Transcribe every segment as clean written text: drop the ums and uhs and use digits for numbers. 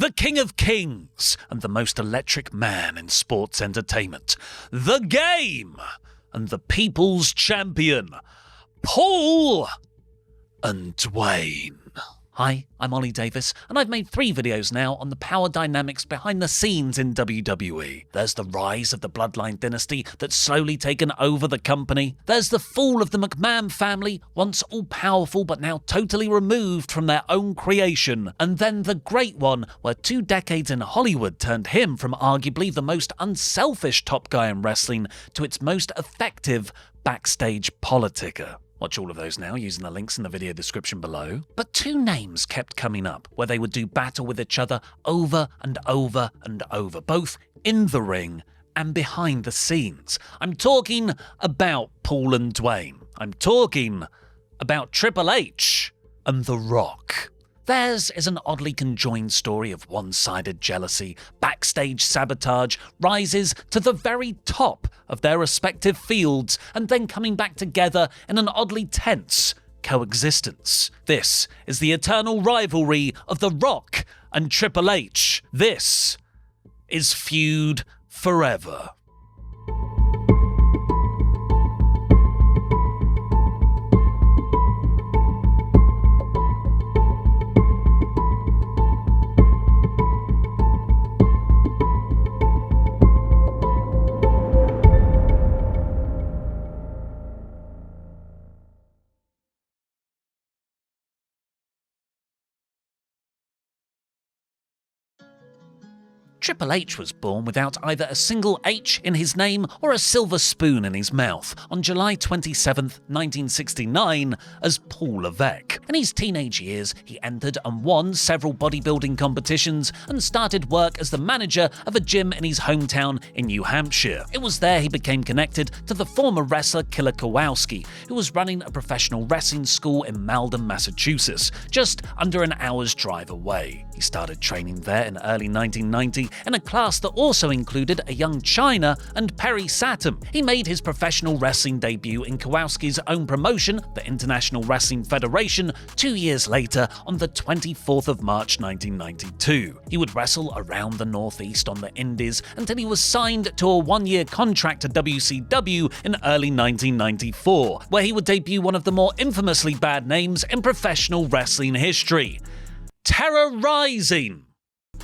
the King of Kings and the most electric man in sports entertainment, the Game and the People's Champion, Paul and Dwayne. Hi, I'm Oli Davis, and I've made 3 videos now on the power dynamics behind the scenes in WWE. There's the rise of the Bloodline dynasty that's slowly taken over the company. There's the fall of the McMahon family, once all-powerful but now totally removed from their own creation. And then the great one, where 2 decades in Hollywood turned him from arguably the most unselfish top guy in wrestling to its most effective backstage politicker. Watch all of those now using the links in the video description below. But 2 names kept coming up where they would do battle with each other over and over and over, both in the ring and behind the scenes. I'm talking about Paul and Dwayne. I'm talking about Triple H and The Rock. Theirs is an oddly conjoined story of one-sided jealousy, backstage sabotage, rises to the very top of their respective fields, and then coming back together in an oddly tense coexistence. This is the eternal rivalry of The Rock and Triple H. This is Feud Forever. Triple H was born without either a single H in his name or a silver spoon in his mouth on July 27, 1969 as Paul Levesque. In his teenage years, he entered and won several bodybuilding competitions and started work as the manager of a gym in his hometown in New Hampshire. It was there he became connected to the former wrestler Killer Kowalski, who was running a professional wrestling school in Malden, Massachusetts, just under an hour's drive away. He started training there in early 1990 in a class that also included a young Chyna and Perry Saturn. He made his professional wrestling debut in Kowalski's own promotion, the International Wrestling Federation, 2 years later on the 24th of March 1992. He would wrestle around the Northeast on the Indies until he was signed to a 1-year contract to WCW in early 1994, where he would debut one of the more infamously bad names in professional wrestling history: Terrorizing.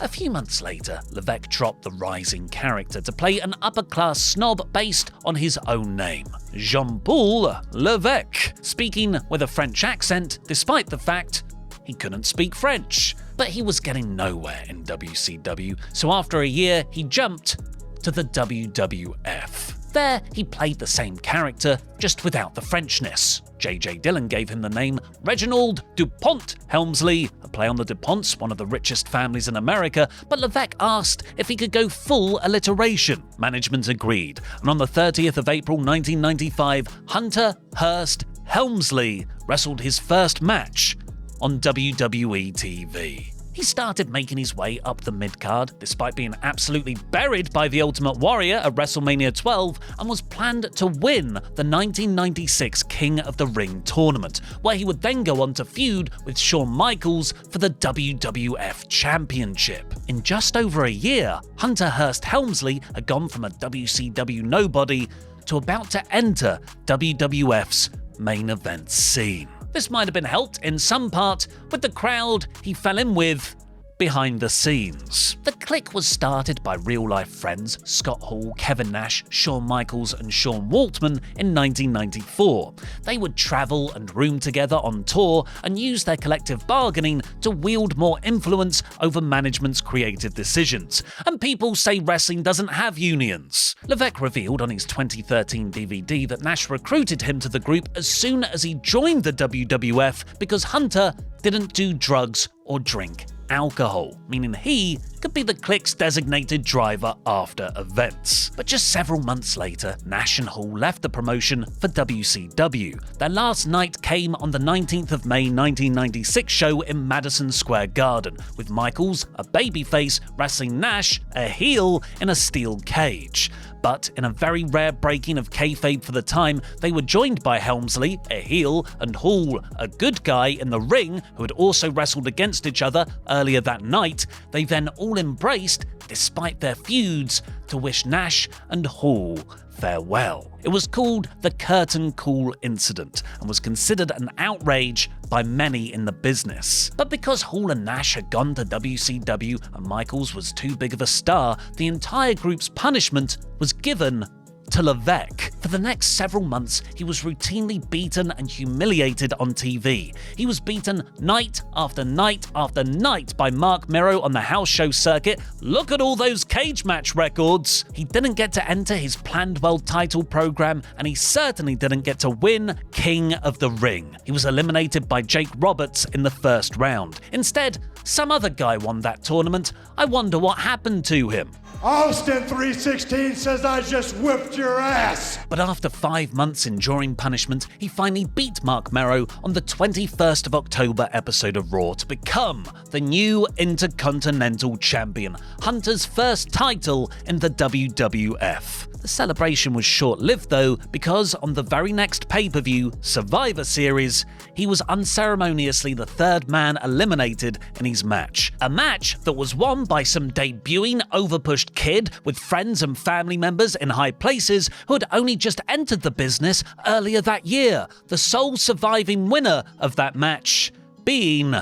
A few months later, Levesque dropped the Rising character to play an upper-class snob based on his own name, Jean-Paul Levesque, speaking with a French accent despite the fact he couldn't speak French. But he was getting nowhere in WCW, so after a year, he jumped to the WWF. There, he played the same character, just without the Frenchness. J.J. Dillon gave him the name Reginald DuPont Helmsley, a play on the DuPonts, one of the richest families in America, but Levesque asked if he could go full alliteration. Management agreed, and on the 30th of April 1995, Hunter Hearst Helmsley wrestled his first match on WWE TV. He started making his way up the midcard, despite being absolutely buried by the Ultimate Warrior at WrestleMania 12, and was planned to win the 1996 King of the Ring tournament, where he would then go on to feud with Shawn Michaels for the WWF Championship. In just over a year, Hunter Hearst Helmsley had gone from a WCW nobody to about to enter WWF's main event scene. This might have been helped in some part with the crowd he fell in with behind the scenes. The clique was started by real-life friends Scott Hall, Kevin Nash, Shawn Michaels and Sean Waltman in 1994. They would travel and room together on tour and use their collective bargaining to wield more influence over management's creative decisions. And people say wrestling doesn't have unions. Levesque revealed on his 2013 DVD that Nash recruited him to the group as soon as he joined the WWF because Hunter didn't do drugs or drink alcohol, meaning he could be the Clique's designated driver after events. But just several months later, Nash and Hall left the promotion for WCW. Their last night came on the 19th of May 1996 show in Madison Square Garden, with Michaels, a babyface, wrestling Nash, a heel, in a steel cage. But in a very rare breaking of kayfabe for the time, they were joined by Helmsley, a heel, and Hall, a good guy, in the ring who had also wrestled against each other earlier that night. They then all embraced, despite their feuds, to wish Nash and Hall farewell. It was called the Curtain Call Incident and was considered an outrage by many in the business. But because Hall and Nash had gone to WCW and Michaels was too big of a star, the entire group's punishment was given to Levesque. For the next several months, he was routinely beaten and humiliated on TV. He was beaten night after night after night by Mark Miro on the house show circuit. Look at all those cage match records! He didn't get to enter his planned world title program, and he certainly didn't get to win King of the Ring. He was eliminated by Jake Roberts in the first round. Instead, some other guy won that tournament. I wonder what happened to him. Austin 316 says I just whipped your ass! But after 5 months enduring punishment, he finally beat Mark Mero on the 21st of October episode of Raw to become the new Intercontinental Champion, Hunter's first title in the WWF. The celebration was short-lived though, because on the very next pay-per-view, Survivor Series, he was unceremoniously the third man eliminated in his match. A match that was won by some debuting, overpushed kid with friends and family members in high places who had only just entered the business earlier that year, the sole surviving winner of that match being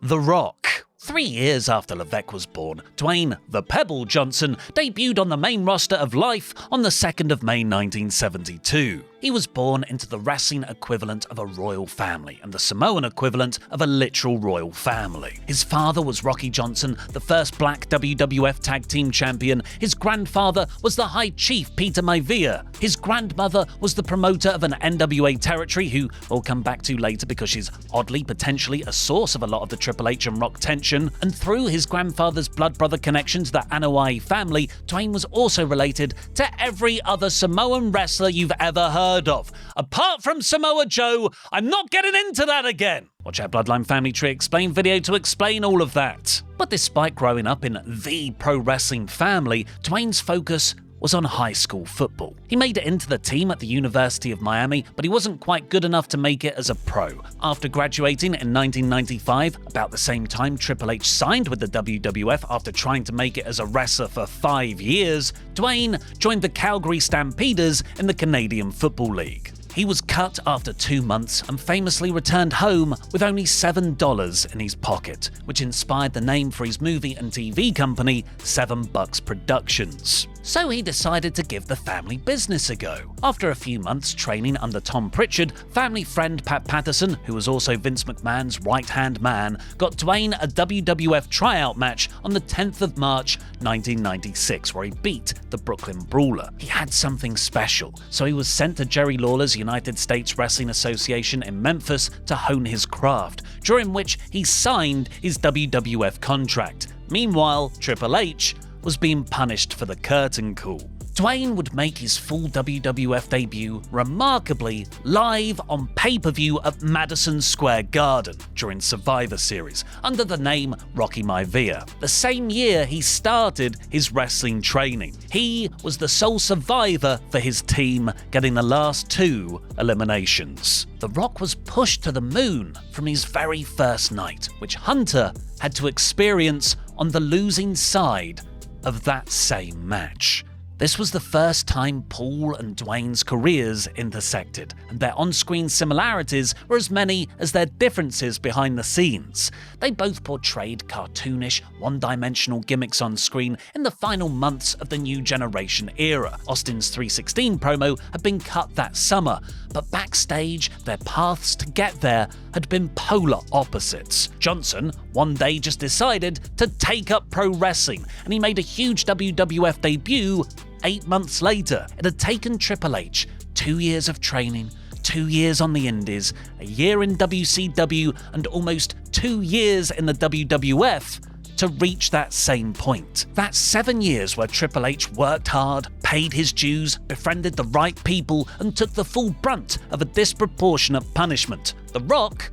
The Rock. 3 years after Levesque was born, Dwayne "The Pebble" Johnson debuted on the main roster of Life on the 2nd of May 1972. He was born into the wrestling equivalent of a royal family and the Samoan equivalent of a literal royal family. His father was Rocky Johnson, the first black WWF Tag Team Champion. His grandfather was the High Chief Peter Maivia. His grandmother was the promoter of an NWA territory who we'll come back to later because she's oddly potentially a source of a lot of the Triple H and Rock tension. And through his grandfather's blood brother connection to the Anoa'i family, Dwayne was also related to every other Samoan wrestler you've ever heard of. Apart from Samoa Joe, I'm not getting into that again. Watch our Bloodline Family Tree Explain video to explain all of that. But despite growing up in the pro wrestling family, Dwayne's focus was on high school football. He made it into the team at the University of Miami, but he wasn't quite good enough to make it as a pro. After graduating in 1995, about the same time Triple H signed with the WWF after trying to make it as a wrestler for 5 years, Dwayne joined the Calgary Stampeders in the Canadian Football League. He was cut after 2 months and famously returned home with only $7 in his pocket, which inspired the name for his movie and TV company, $7 Productions. So he decided to give the family business a go. After a few months training under Tom Pritchard, family friend Pat Patterson, who was also Vince McMahon's right-hand man, got Dwayne a WWF tryout match on the 10th of March 1996, where he beat the Brooklyn Brawler. He had something special, so he was sent to Jerry Lawler's United States Wrestling Association in Memphis to hone his craft, during which he signed his WWF contract. Meanwhile, Triple H was being punished for the curtain call. Dwayne would make his full WWF debut remarkably live on pay-per-view at Madison Square Garden during Survivor Series under the name Rocky Maivia. The same year he started his wrestling training. He was the sole survivor for his team, getting the last 2 eliminations. The Rock was pushed to the moon from his very first night, which Hunter had to experience on the losing side of that same match. This was the first time Paul and Dwayne's careers intersected, and their on-screen similarities were as many as their differences behind the scenes. They both portrayed cartoonish, one-dimensional gimmicks on screen in the final months of the New Generation era. Austin's 316 promo had been cut that summer, but backstage, their paths to get there had been polar opposites. Johnson one day just decided to take up pro wrestling, and he made a huge WWF debut 8 months later. It had taken Triple H 2 years of training, 2 years on the Indies, a year in WCW, and almost 2 years in the WWF to reach that same point. That's 7 years where Triple H worked hard, paid his dues, befriended the right people, and took the full brunt of a disproportionate punishment. The Rock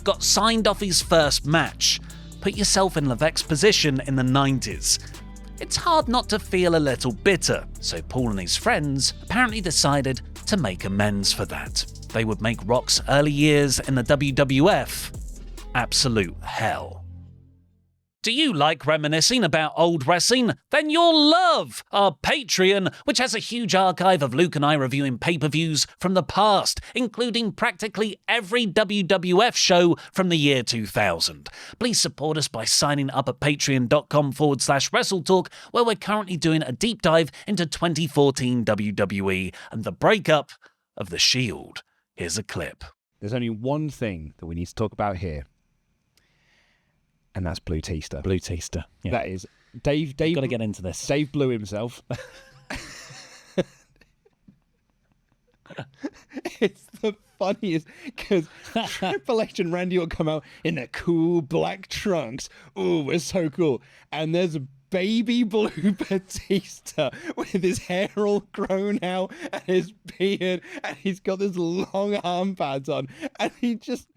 got signed off his first match. Put yourself in Levesque's position in the 90s. It's hard not to feel a little bitter, so Paul and his friends apparently decided to make amends for that. They would make Rock's early years in the WWF absolute hell. Do you like reminiscing about old wrestling? Then you'll love our Patreon, which has a huge archive of Luke and I reviewing pay-per-views from the past, including practically every WWF show from the year 2000. Please support us by signing up at patreon.com/WrestleTalk, where we're currently doing a deep dive into 2014 WWE and the breakup of The Shield. Here's a clip. There's only one thing that we need to talk about here. And that's Blue Teaster. Blue Teaster. Yeah. That is Dave. Got to get into this. Dave blew himself. It's the funniest because Triple H and Randy will come out in their cool black trunks. Oh, it's so cool. And there's a baby Blue Batista with his hair all grown out and his beard, and he's got this long arm pads on, and he just.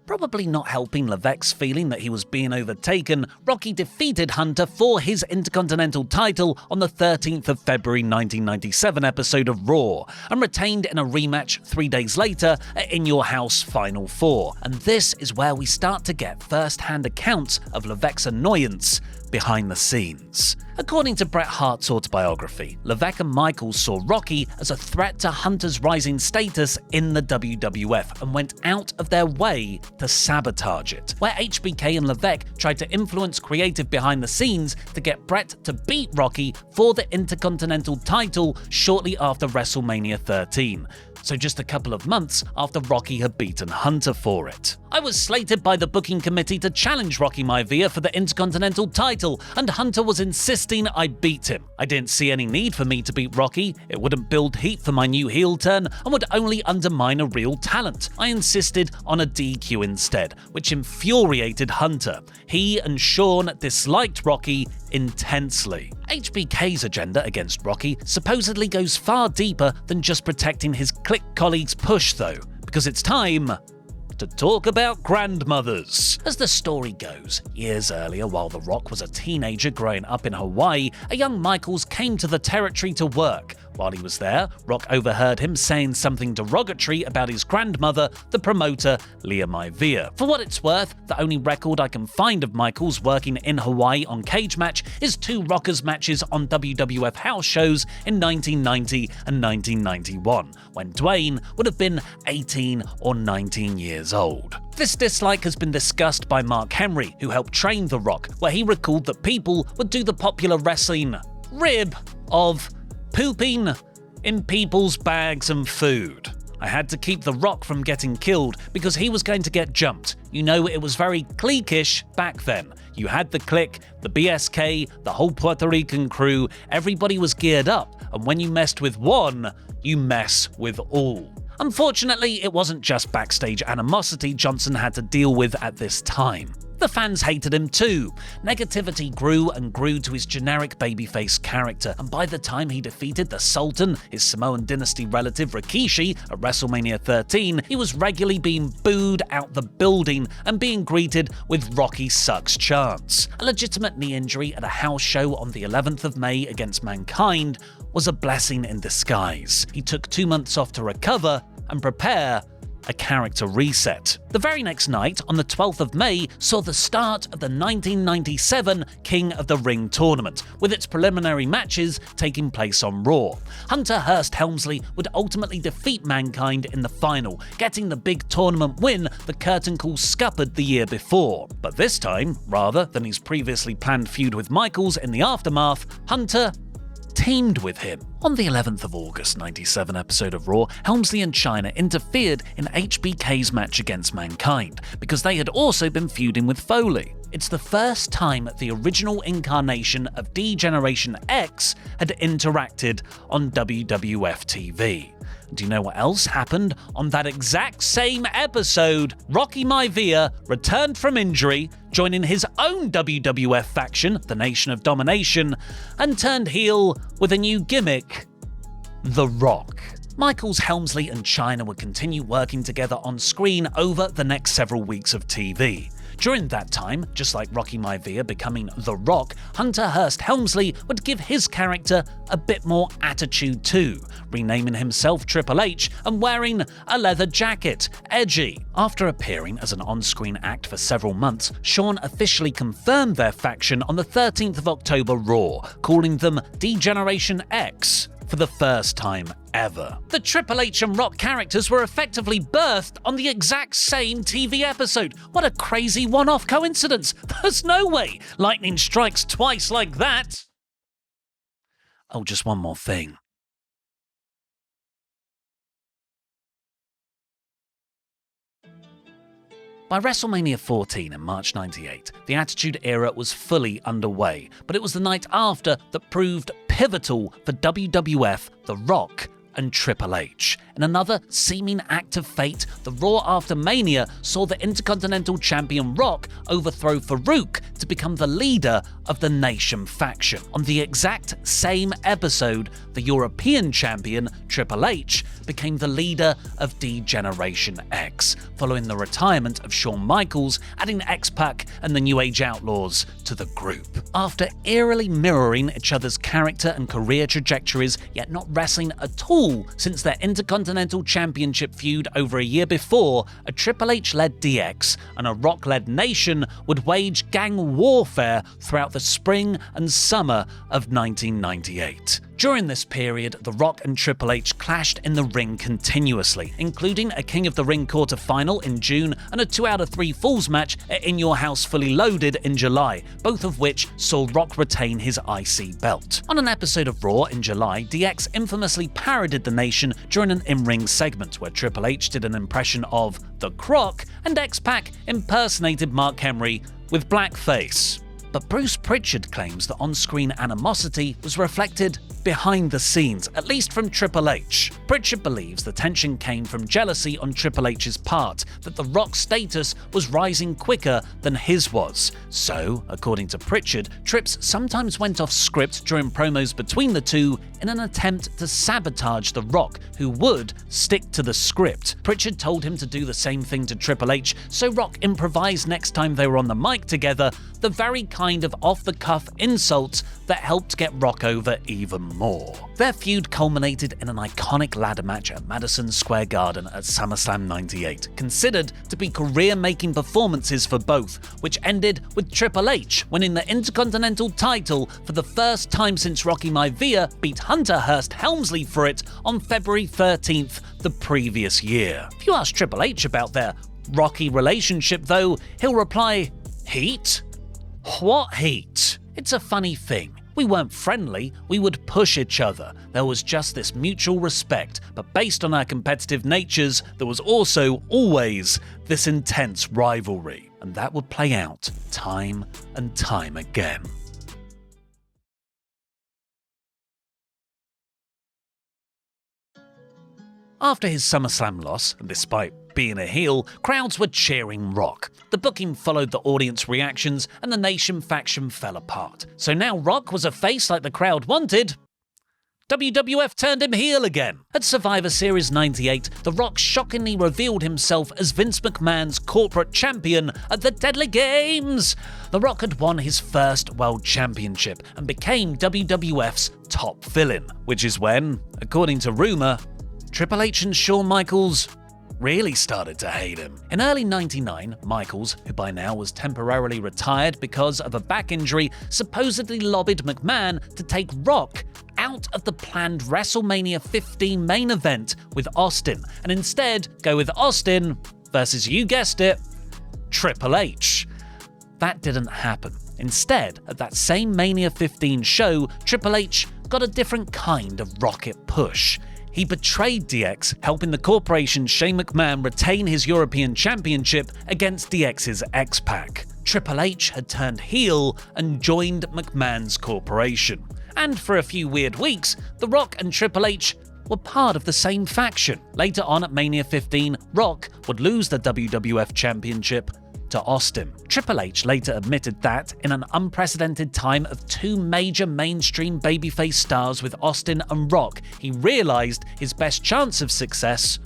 Probably not helping Levesque's feeling that he was being overtaken, Rocky defeated Hunter for his Intercontinental title on the 13th of February 1997 episode of Raw, and retained in a rematch 3 days later at In Your House Final 4. And this is where we start to get first-hand accounts of Levesque's annoyance behind the scenes. According to Bret Hart's autobiography, Levesque and Michaels saw Rocky as a threat to Hunter's rising status in the WWF and went out of their way to sabotage it, where HBK and Levesque tried to influence creative behind the scenes to get Bret to beat Rocky for the Intercontinental title shortly after WrestleMania 13. So just a couple of months after Rocky had beaten Hunter for it. I was slated by the booking committee to challenge Rocky Maivia for the Intercontinental title, and Hunter was insisting I beat him. I didn't see any need for me to beat Rocky. It wouldn't build heat for my new heel turn and would only undermine a real talent. I insisted on a DQ instead, which infuriated Hunter. He and Shawn disliked Rocky intensely. HBK's agenda against Rocky supposedly goes far deeper than just protecting his clique colleagues' push though, because it's time to talk about grandmothers. As the story goes, years earlier, while The Rock was a teenager growing up in Hawaii, a young Michaels came to the territory to work. While he was there, Rock overheard him saying something derogatory about his grandmother, the promoter Lia Maivia. For what it's worth, the only record I can find of Michaels working in Hawaii on Cage Match is 2 Rockers matches on WWF house shows in 1990 and 1991, when Dwayne would have been 18 or 19 years old. This dislike has been discussed by Mark Henry, who helped train The Rock, where he recalled that people would do the popular wrestling rib of pooping in people's bags and food. I had to keep The Rock from getting killed because he was going to get jumped. You know, it was very cliquish back then. You had the clique, the BSK, the whole Puerto Rican crew, everybody was geared up, and when you messed with one, you mess with all. Unfortunately, it wasn't just backstage animosity Johnson had to deal with at this time. The fans hated him too. Negativity grew and grew to his generic babyface character, and by the time he defeated the Sultan, his Samoan dynasty relative Rikishi, at WrestleMania 13, he was regularly being booed out the building and being greeted with Rocky Sucks chants. A legitimate knee injury at a house show on the 11th of May against Mankind was a blessing in disguise. He took 2 months off to recover and prepare a character reset. The very next night, on the 12th of May, saw the start of the 1997 King of the Ring tournament, with its preliminary matches taking place on Raw. Hunter Hearst Helmsley would ultimately defeat Mankind in the final, getting the big tournament win the curtain call scuppered the year before. But this time, rather than his previously planned feud with Michaels in the aftermath, Hunter teamed with him. On the 11th of August 97 episode of Raw, Helmsley and Chyna interfered in HBK's match against Mankind because they had also been feuding with Foley. It's the first time the original incarnation of D-Generation X had interacted on WWF TV. Do you know what else happened on that exact same episode? Rocky Maivia returned from injury, joining his own WWF faction, the Nation of Domination, and turned heel with a new gimmick, The Rock. Michaels, Helmsley and Chyna would continue working together on screen over the next several weeks of TV. During that time, just like Rocky Maivia becoming The Rock, Hunter Hearst Helmsley would give his character a bit more attitude too, renaming himself Triple H and wearing a leather jacket, edgy. After appearing as an on-screen act for several months, Shawn officially confirmed their faction on the 13th of October Raw, calling them D-Generation X for the first time ever. The Triple H and Rock characters were effectively birthed on the exact same TV episode. What a crazy one-off coincidence. There's no way lightning strikes twice like that. Oh, just one more thing. By WrestleMania 14 in March 98, the Attitude Era was fully underway, but it was the night after that proved pivotal for WWF, The Rock, and Triple H. In another seeming act of fate, the Raw after Mania saw the Intercontinental Champion Rock overthrow Farouk to become the leader of the Nation faction. On the exact same episode, the European Champion, Triple H, became the leader of D-Generation X, following the retirement of Shawn Michaels, adding X-Pac and the New Age Outlaws to the group. After eerily mirroring each other's character and career trajectories, yet not wrestling at all since their Intercontinental Championship feud over a year before, a Triple H-led DX and a Rock-led Nation would wage gang warfare throughout the spring and summer of 1998. During this period, The Rock and Triple H clashed in the ring continuously, including a King of the Ring quarter-final in June and a 2 out of 3 Falls match at In Your House Fully Loaded in July, both of which saw Rock retain his IC belt. On an episode of Raw in July, DX infamously parodied the Nation during an in-ring segment where Triple H did an impression of The Croc and X-Pac impersonated Mark Henry with blackface. But Bruce Pritchard claims that on-screen animosity was reflected behind the scenes, at least from Triple H. Pritchard believes the tension came from jealousy on Triple H's part, that The Rock's status was rising quicker than his was. So, according to Pritchard, Trips sometimes went off script during promos between the two in an attempt to sabotage The Rock, who would stick to the script. Pritchard told him to do the same thing to Triple H, so Rock improvised next time they were on the mic together, the very kind of off-the-cuff insults that helped get Rock over even more. Their feud culminated in an iconic ladder match at Madison Square Garden at SummerSlam 98, considered to be career-making performances for both, which ended with Triple H winning the Intercontinental title for the first time since Rocky Maivia beat Hunter Hearst Helmsley for it on February 13th the previous year. If you ask Triple H about their rocky relationship though, he'll reply, "Heat? What heat? It's a funny thing. We weren't friendly, we would push each other. There was just this mutual respect, but based on our competitive natures, there was also always this intense rivalry." And that would play out time and time again. After his SummerSlam loss, and despite being a heel, crowds were cheering Rock. The booking followed the audience reactions, and the Nation faction fell apart. So now Rock was a face like the crowd wanted. WWF turned him heel again. At Survivor Series 98, The Rock shockingly revealed himself as Vince McMahon's corporate champion at the Deadly Games. The Rock had won his first world championship and became WWF's top villain, which is when, according to rumor, Triple H and Shawn Michaels really started to hate him. In early '99, Michaels, who by now was temporarily retired because of a back injury, supposedly lobbied McMahon to take Rock out of the planned WrestleMania 15 main event with Austin, and instead go with Austin versus, you guessed it, Triple H. That didn't happen. Instead, at that same Mania 15 show, Triple H got a different kind of rocket push. He betrayed DX, helping the corporation Shane McMahon retain his European Championship against DX's X-Pac. Triple H had turned heel and joined McMahon's corporation. And for a few weird weeks, The Rock and Triple H were part of the same faction. Later on at Mania 15, Rock would lose the WWF Championship to Austin. Triple H later admitted that, in an unprecedented time of two major mainstream babyface stars with Austin and Rock, he realized his best chance of success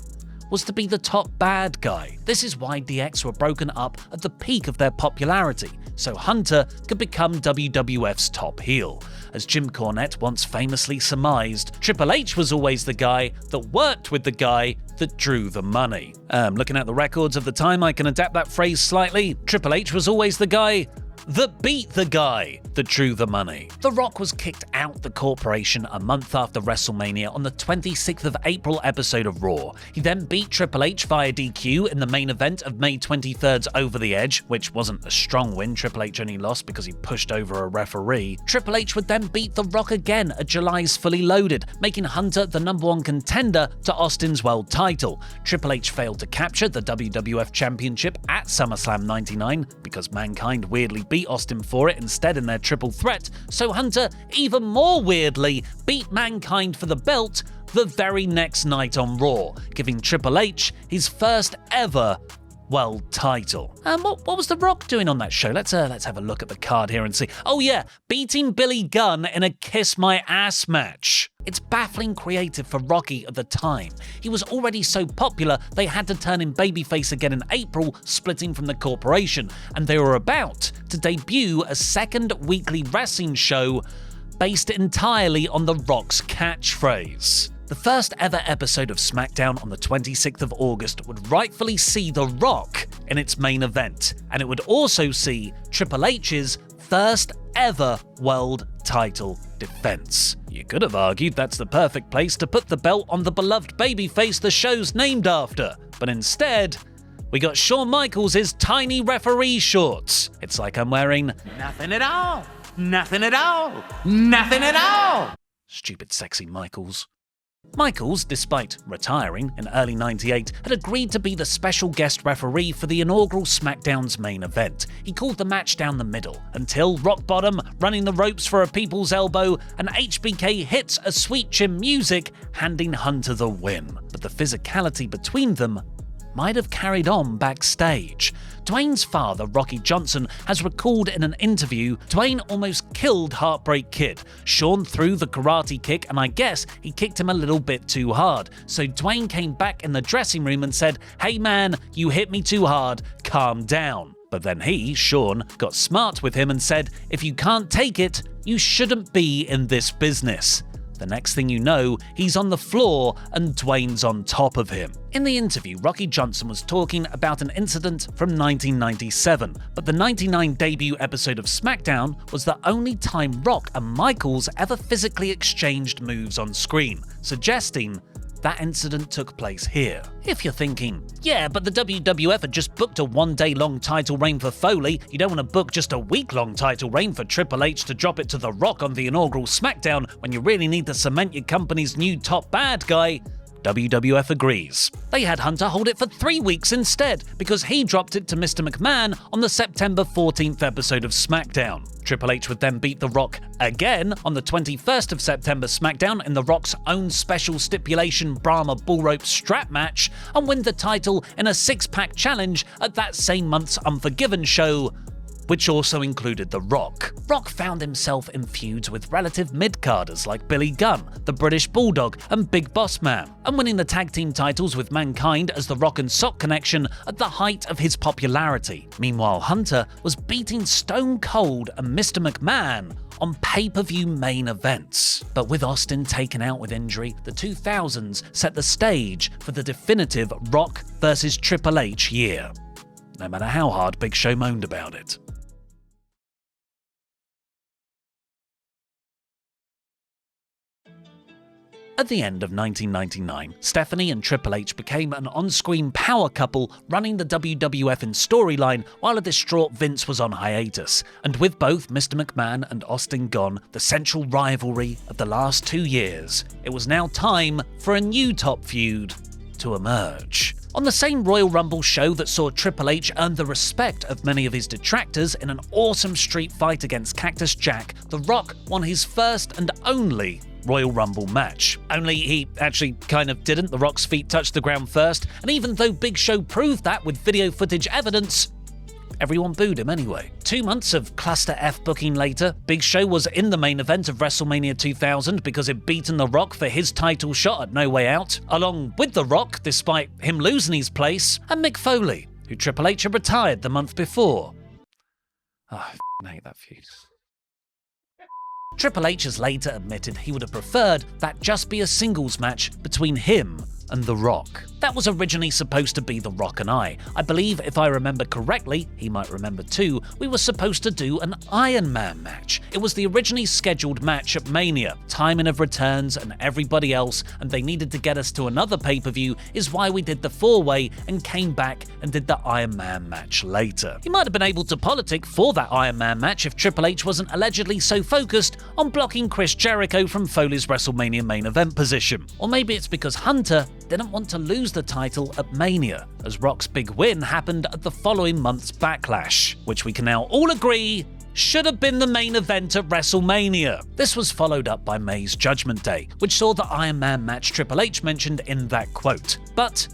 was to be the top bad guy. This is why DX were broken up at the peak of their popularity, so Hunter could become WWF's top heel. As Jim Cornette once famously surmised, Triple H was always the guy that worked with the guy that drew the money. Looking at the records of the time, I can adapt that phrase slightly. Triple H was always the guy that beat the guy that drew the money. The Rock was kicked out the corporation a month after WrestleMania on the 26th of April episode of Raw. He then beat Triple H via DQ in the main event of May 23rd's Over the Edge, which wasn't a strong win. Triple H only lost because he pushed over a referee. Triple H would then beat The Rock again at July's Fully Loaded, making Hunter the #1 contender to Austin's world title. Triple H failed to capture the WWF Championship at SummerSlam 99 because Mankind weirdly beat Austin for it instead in their triple threat, so Hunter, even more weirdly, beat Mankind for the belt the very next night on Raw, giving Triple H his first ever world title. What was The Rock doing on that show? Let's have a look at the card here and see. Oh yeah, beating Billy Gunn in a Kiss My Ass match. It's baffling creative for Rocky at the time. He was already so popular they had to turn him babyface again in April, splitting from the corporation, and they were about to debut a second weekly wrestling show based entirely on The Rock's catchphrase. The first ever episode of SmackDown on the 26th of August would rightfully see The Rock in its main event, and it would also see Triple H's first ever world title defense. You could have argued that's the perfect place to put the belt on the beloved babyface the show's named after, but instead, we got Shawn Michaels' tiny referee shorts. It's like I'm wearing nothing at all, nothing at all, nothing at all. Stupid sexy Michaels. Michaels, despite retiring in early '98, had agreed to be the special guest referee for the inaugural SmackDown's main event. He called the match down the middle, until rock bottom, running the ropes for a people's elbow, and HBK hits a sweet chin music, handing Hunter the win. But the physicality between them might have carried on backstage. Dwayne's father, Rocky Johnson, has recalled in an interview, Dwayne almost killed Heartbreak Kid. Shawn threw the karate kick, and I guess he kicked him a little bit too hard. So Dwayne came back in the dressing room and said, "Hey man, you hit me too hard, calm down." But then he, Shawn, got smart with him and said, "If you can't take it, you shouldn't be in this business." The next thing you know, he's on the floor and Dwayne's on top of him. In the interview, Rocky Johnson was talking about an incident from 1997, but the '99 debut episode of SmackDown was the only time Rock and Michaels ever physically exchanged moves on screen, suggesting that incident took place here. If you're thinking, yeah, but the WWF had just booked a one-day-long title reign for Foley, you don't want to book just a week-long title reign for Triple H to drop it to The Rock on the inaugural SmackDown when you really need to cement your company's new top bad guy. WWF agrees. They had Hunter hold it for 3 weeks instead, because he dropped it to Mr. McMahon on the September 14th episode of SmackDown. Triple H would then beat The Rock again on the 21st of September SmackDown in The Rock's own special stipulation Brahma Bullrope strap match, and win the title in a six-pack challenge at that same month's Unforgiven show, which also included The Rock. Rock found himself in feuds with relative mid-carders like Billy Gunn, the British Bulldog, and Big Boss Man, and winning the tag team titles with Mankind as the Rock and Sock Connection at the height of his popularity. Meanwhile, Hunter was beating Stone Cold and Mr. McMahon on pay-per-view main events. But with Austin taken out with injury, the 2000s set the stage for the definitive Rock versus Triple H year, no matter how hard Big Show moaned about it. At the end of 1999, Stephanie and Triple H became an on-screen power couple running the WWF in storyline while a distraught Vince was on hiatus. And with both Mr. McMahon and Austin gone, the central rivalry of the last 2 years, it was now time for a new top feud to emerge. On the same Royal Rumble show that saw Triple H earn the respect of many of his detractors in an awesome street fight against Cactus Jack, The Rock won his first and only Royal Rumble match. Only he actually kind of didn't. The Rock's feet touched the ground first, and even though Big Show proved that with video footage evidence, everyone booed him anyway. 2 months of cluster F booking later, Big Show was in the main event of WrestleMania 2000 because he'd beaten The Rock for his title shot at No Way Out, along with The Rock, despite him losing his place, and Mick Foley, who Triple H had retired the month before. I hate that feud. Triple H has later admitted he would have preferred that just be a singles match between him and The Rock. That was originally supposed to be The Rock and I. I believe, if I remember correctly, he might remember too, we were supposed to do an Iron Man match. It was the originally scheduled match at Mania. Timing of returns and everybody else, and they needed to get us to another pay-per-view, is why we did the four-way and came back and did the Iron Man match later. He might have been able to politic for that Iron Man match if Triple H wasn't allegedly so focused on blocking Chris Jericho from Foley's WrestleMania main event position. Or maybe it's because Hunter didn't want to lose the title at Mania, as Rock's big win happened at the following month's Backlash, which we can now all agree should have been the main event at WrestleMania. This was followed up by May's Judgment Day, which saw the Iron Man match Triple H mentioned in that quote. But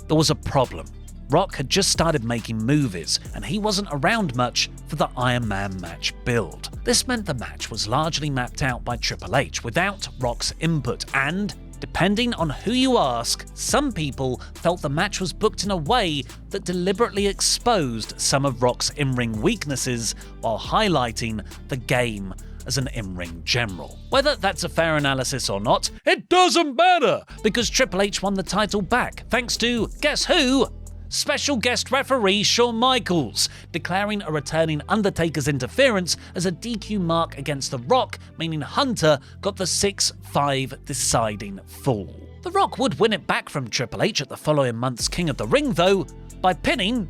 there was a problem. Rock had just started making movies, and he wasn't around much for the Iron Man match build. This meant the match was largely mapped out by Triple H without Rock's input, and depending on who you ask, some people felt the match was booked in a way that deliberately exposed some of Rock's in-ring weaknesses while highlighting the game as an in-ring general. Whether that's a fair analysis or not, it doesn't matter, because Triple H won the title back thanks to, guess who? Special guest referee Shawn Michaels, declaring a returning Undertaker's interference as a DQ mark against The Rock, meaning Hunter got the 6-5 deciding fall. The Rock would win it back from Triple H at the following month's King of the Ring, though, by pinning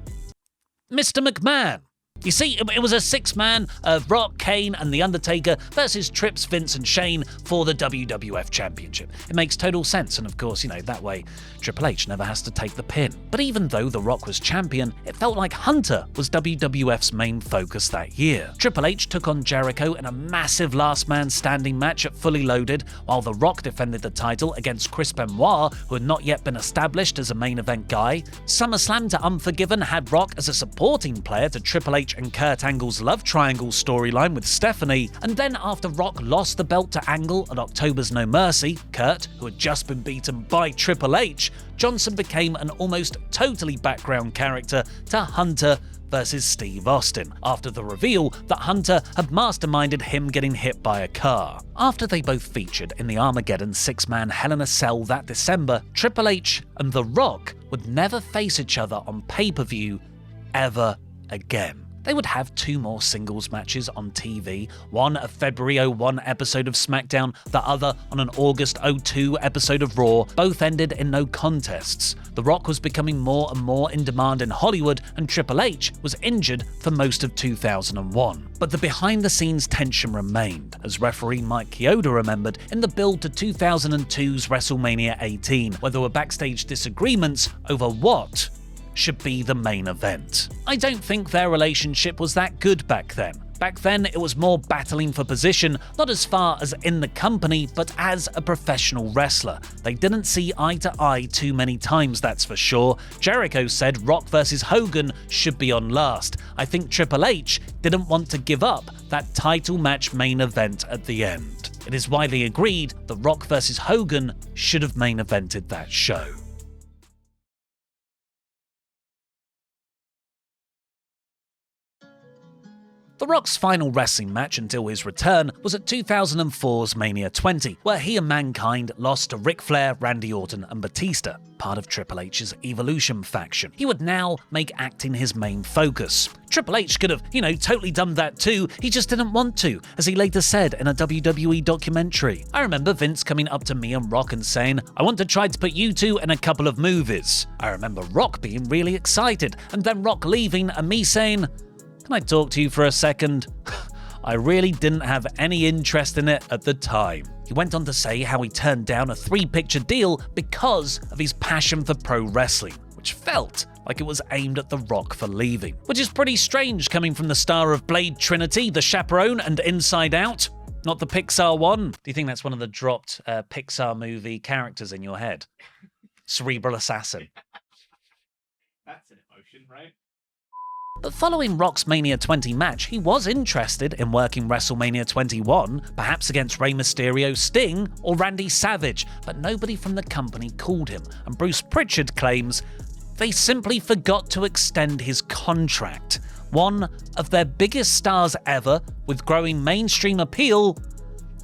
Mr. McMahon. You see, it was a six-man of Rock, Kane, and The Undertaker versus Trips, Vince, and Shane for the WWF Championship. It makes total sense, and of course, that way Triple H never has to take the pin. But even though The Rock was champion, it felt like Hunter was WWF's main focus that year. Triple H took on Jericho in a massive last man standing match at Fully Loaded, while The Rock defended the title against Chris Benoit, who had not yet been established as a main event guy. SummerSlam to Unforgiven had Rock as a supporting player to Triple H and Kurt Angle's love triangle storyline with Stephanie, and then after Rock lost the belt to Angle at October's No Mercy, Kurt, who had just been beaten by Triple H, Johnson became an almost totally background character to Hunter versus Steve Austin, after the reveal that Hunter had masterminded him getting hit by a car. After they both featured in the Armageddon six-man Hell in a Cell that December, Triple H and The Rock would never face each other on pay-per-view ever again. They would have two more singles matches on TV, one a February 01 episode of SmackDown, the other on an August 02 episode of Raw. Both ended in no contests. The Rock was becoming more and more in demand in Hollywood, and Triple H was injured for most of 2001. But the behind-the-scenes tension remained, as referee Mike Chioda remembered in the build to 2002's WrestleMania 18, where there were backstage disagreements over what should be the main event. I don't think their relationship was that good back then. Back then, it was more battling for position, not as far as in the company, but as a professional wrestler. They didn't see eye to eye too many times, that's for sure. Jericho said Rock vs. Hogan should be on last. I think Triple H didn't want to give up that title match main event at the end. It is widely agreed that Rock vs. Hogan should have main evented that show. The Rock's final wrestling match until his return was at 2004's Mania 20, where he and Mankind lost to Ric Flair, Randy Orton and Batista, part of Triple H's Evolution faction. He would now make acting his main focus. Triple H could have, totally done that too, he just didn't want to, as he later said in a WWE documentary. I remember Vince coming up to me and Rock and saying, "I want to try to put you two in a couple of movies." I remember Rock being really excited, and then Rock leaving and me saying, "Can I talk to you for a second?" I really didn't have any interest in it at the time. He went on to say how he turned down a 3-picture deal because of his passion for pro wrestling, which felt like it was aimed at The Rock for leaving. Which is pretty strange coming from the star of Blade Trinity, The Chaperone and Inside Out. Not the Pixar one. Do you think that's one of the dropped Pixar movie characters in your head? Cerebral Assassin. That's an emotion, right? But following Rock's Mania 20 match, he was interested in working WrestleMania 21, perhaps against Rey Mysterio, Sting, or Randy Savage, but nobody from the company called him, and Bruce Pritchard claims they simply forgot to extend his contract. One of their biggest stars ever, with growing mainstream appeal,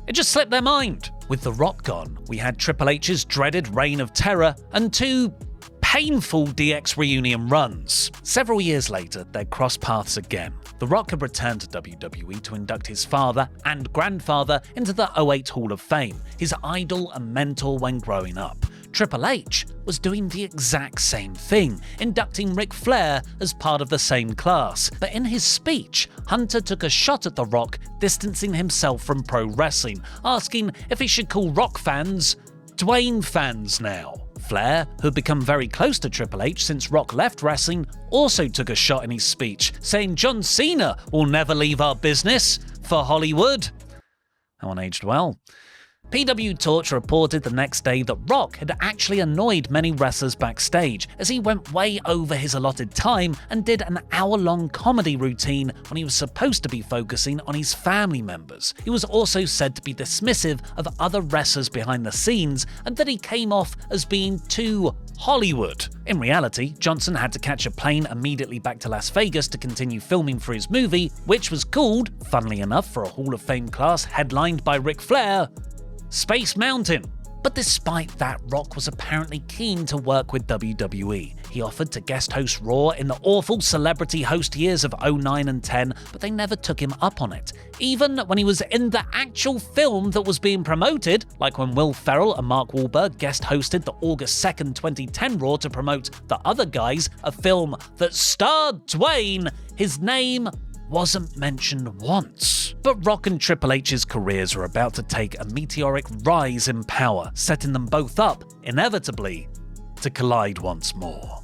it just slipped their mind. With The Rock gone, we had Triple H's dreaded Reign of Terror and 2 painful DX reunion runs. Several years later, they'd crossed paths again. The Rock had returned to WWE to induct his father and grandfather into the 08 Hall of Fame, his idol and mentor when growing up. Triple H was doing the exact same thing, inducting Ric Flair as part of the same class. But in his speech, Hunter took a shot at The Rock, distancing himself from pro wrestling, asking if he should call Rock fans Dwayne fans now. Flair, who had become very close to Triple H since Rock left wrestling, also took a shot in his speech, saying John Cena will never leave our business for Hollywood. That one aged well. PW Torch reported the next day that Rock had actually annoyed many wrestlers backstage as he went way over his allotted time and did an hour-long comedy routine when he was supposed to be focusing on his family members. He was also said to be dismissive of other wrestlers behind the scenes and that he came off as being too Hollywood. In reality, Johnson had to catch a plane immediately back to Las Vegas to continue filming for his movie, which was called, funnily enough for a Hall of Fame class headlined by Ric Flair, Space Mountain. But despite that, Rock was apparently keen to work with WWE. He offered to guest host Raw in the awful celebrity host years of 09 and 10, but they never took him up on it. Even when he was in the actual film that was being promoted, like when Will Ferrell and Mark Wahlberg guest hosted the August 2nd, 2010 Raw to promote The Other Guys, a film that starred Dwayne, his name wasn't mentioned once. But Rock and Triple H's careers are about to take a meteoric rise in power, setting them both up, inevitably, to collide once more.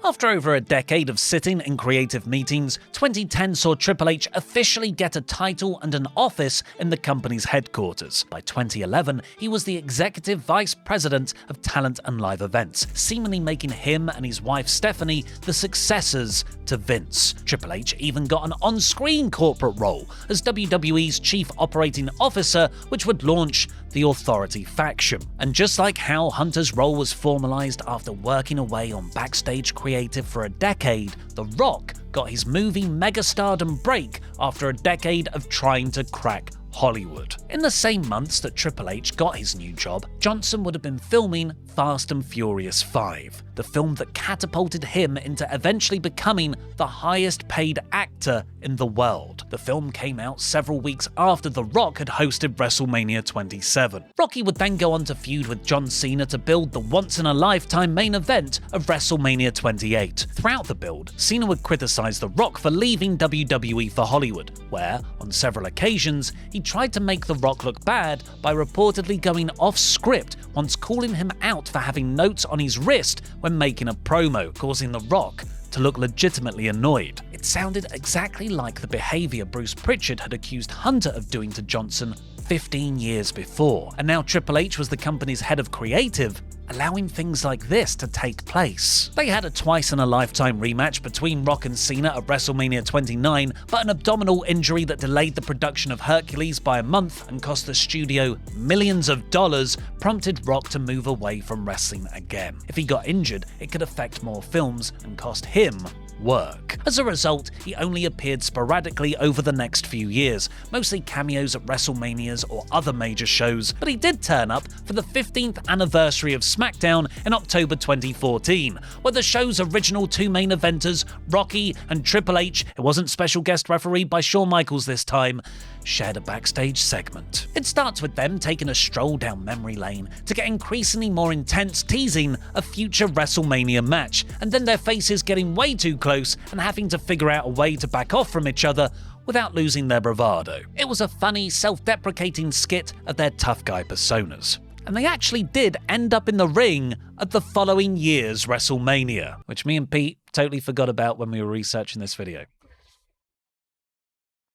After over a decade of sitting in creative meetings, 2010 saw Triple H officially get a title and an office in the company's headquarters. By 2011, he was the executive vice president of talent and live events, seemingly making him and his wife Stephanie the successors to Vince. Triple H even got an on-screen corporate role as WWE's chief operating officer, which would launch the Authority faction. And just like how Hunter's role was formalized after working away on Backstage creative for a decade, The Rock got his movie megastardom break after a decade of trying to crack Hollywood. In the same months that Triple H got his new job, Johnson would have been filming Fast and Furious 5, the film that catapulted him into eventually becoming the highest paid actor in the world. The film came out several weeks after The Rock had hosted WrestleMania 27. Rocky would then go on to feud with John Cena to build the once-in-a-lifetime main event of WrestleMania 28. Throughout the build, Cena would criticize The Rock for leaving WWE for Hollywood, where, on several occasions, he tried to make The Rock look bad by reportedly going off script, once calling him out for having notes on his wrist when making a promo, causing The Rock to look legitimately annoyed. It sounded exactly like the behaviour Bruce Pritchard had accused Hunter of doing to Johnson 15 years before, and now Triple H was the company's head of creative, allowing things like this to take place. They had a twice-in-a-lifetime rematch between Rock and Cena at WrestleMania 29, but an abdominal injury that delayed the production of Hercules by a month and cost the studio millions of dollars prompted Rock to move away from wrestling again. If he got injured, it could affect more films and cost him work. As a result, he only appeared sporadically over the next few years, mostly cameos at WrestleManias or other major shows, but he did turn up for the 15th anniversary of SmackDown in October 2014, where the show's original two main eventers, Rocky and Triple H, it wasn't special guest referee by Shawn Michaels this time, shared a backstage segment. It starts with them taking a stroll down memory lane to get increasingly more intense, teasing a future WrestleMania match, and then their faces getting way too close and having to figure out a way to back off from each other without losing their bravado. It was a funny, self-deprecating skit of their tough guy personas. And they actually did end up in the ring at the following year's WrestleMania, which me and Pete totally forgot about when we were researching this video.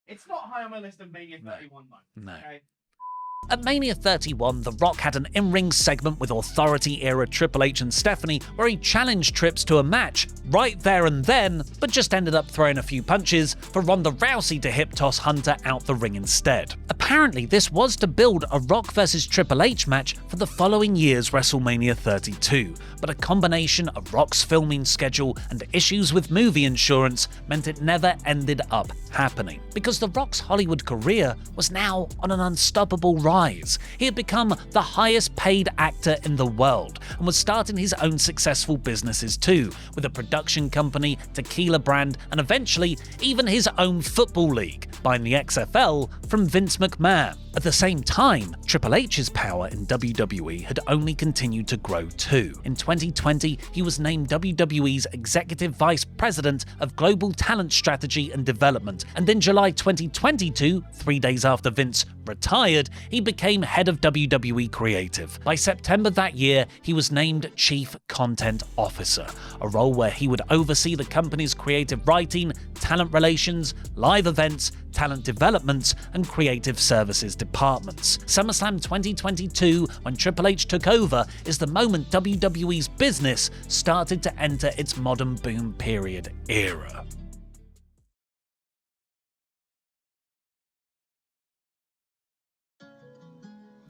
It's not high on my list of Mania 31 moments. No. Okay? At Mania 31, The Rock had an in-ring segment with Authority-era Triple H and Stephanie where he challenged Trips to a match right there and then, but just ended up throwing a few punches for Ronda Rousey to hip-toss Hunter out the ring instead. Apparently, this was to build a Rock vs Triple H match for the following year's WrestleMania 32, but a combination of Rock's filming schedule and issues with movie insurance meant it never ended up happening. Because The Rock's Hollywood career was now on an unstoppable rise. He had become the highest paid actor in the world and was starting his own successful businesses too, with a production company, tequila brand, and eventually even his own football league, buying the XFL from Vince McMahon. At the same time, Triple H's power in WWE had only continued to grow too. In 2020, he was named WWE's Executive Vice President of Global Talent Strategy and Development, and in July 2022, 3 days after Vince retired, he became head of WWE Creative. By September that year, he was named Chief Content Officer, a role where he would oversee the company's creative writing, talent relations, live events, talent development, and creative services departments. SummerSlam 2022, when Triple H took over, is the moment WWE's business started to enter its modern boom period era.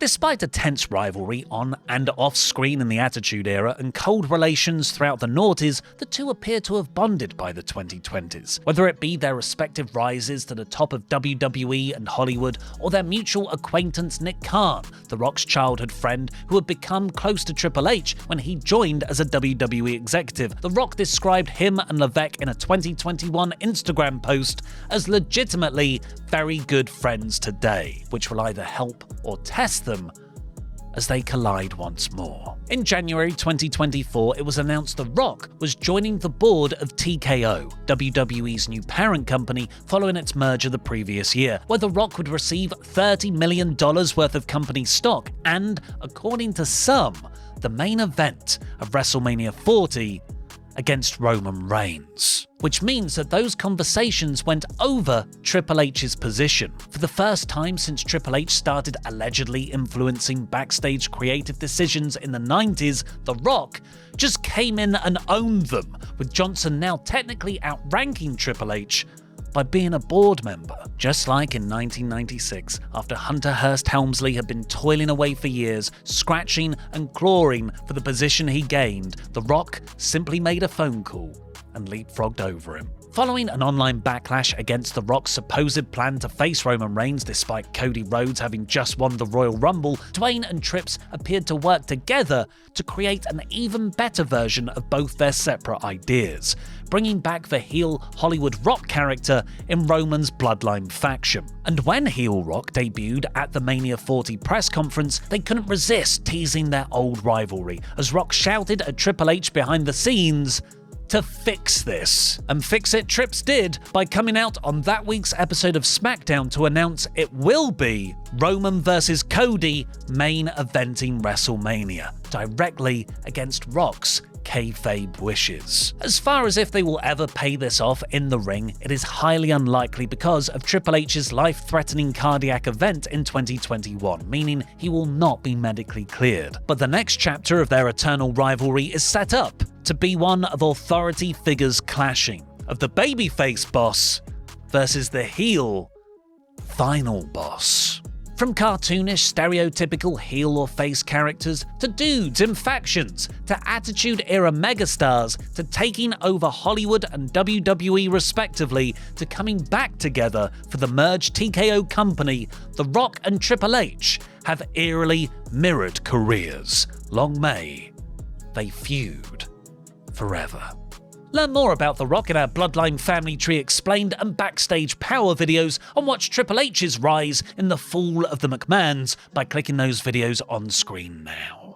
Despite a tense rivalry on and off screen in the Attitude Era and cold relations throughout the noughties, the two appear to have bonded by the 2020s. Whether it be their respective rises to the top of WWE and Hollywood, or their mutual acquaintance Nick Khan, The Rock's childhood friend who had become close to Triple H when he joined as a WWE executive, The Rock described him and Levesque in a 2021 Instagram post as legitimately very good friends today, which will either help or test them as they collide once more. In January 2024, it was announced The Rock was joining the board of TKO, WWE's new parent company, following its merger the previous year, where The Rock would receive $30 million worth of company stock and, according to some, the main event of WrestleMania 40 against Roman Reigns. Which means that those conversations went over Triple H's position. For the first time since Triple H started allegedly influencing backstage creative decisions in the 90s, The Rock just came in and owned them, with Johnson now technically outranking Triple H by being a board member. Just like in 1996, after Hunter Hearst Helmsley had been toiling away for years, scratching and clawing for the position he gained, The Rock simply made a phone call and leapfrogged over him. Following an online backlash against The Rock's supposed plan to face Roman Reigns despite Cody Rhodes having just won the Royal Rumble, Dwayne and Trips appeared to work together to create an even better version of both their separate ideas, bringing back the heel Hollywood Rock character in Roman's Bloodline faction. And when heel Rock debuted at the Mania 40 press conference, they couldn't resist teasing their old rivalry, as Rock shouted at Triple H behind the scenes to fix this. And fix it Trips did by coming out on that week's episode of SmackDown to announce it will be Roman vs Cody main eventing WrestleMania, directly against Rock's kayfabe wishes. As far as if they will ever pay this off in the ring, it is highly unlikely because of Triple H's life-threatening cardiac event in 2021, meaning he will not be medically cleared. But the next chapter of their eternal rivalry is set up to be one of authority figures clashing, of the babyface boss versus the heel final boss. From cartoonish, stereotypical heel or face characters, to dudes in factions, to Attitude-era megastars, to taking over Hollywood and WWE respectively, to coming back together for the merged TKO company, The Rock and Triple H have eerily mirrored careers. Long may they feud forever. Learn more about The Rock in our Bloodline Family Tree Explained and Backstage Power videos, and watch Triple H's rise in the fall of the McMahons by clicking those videos on screen now.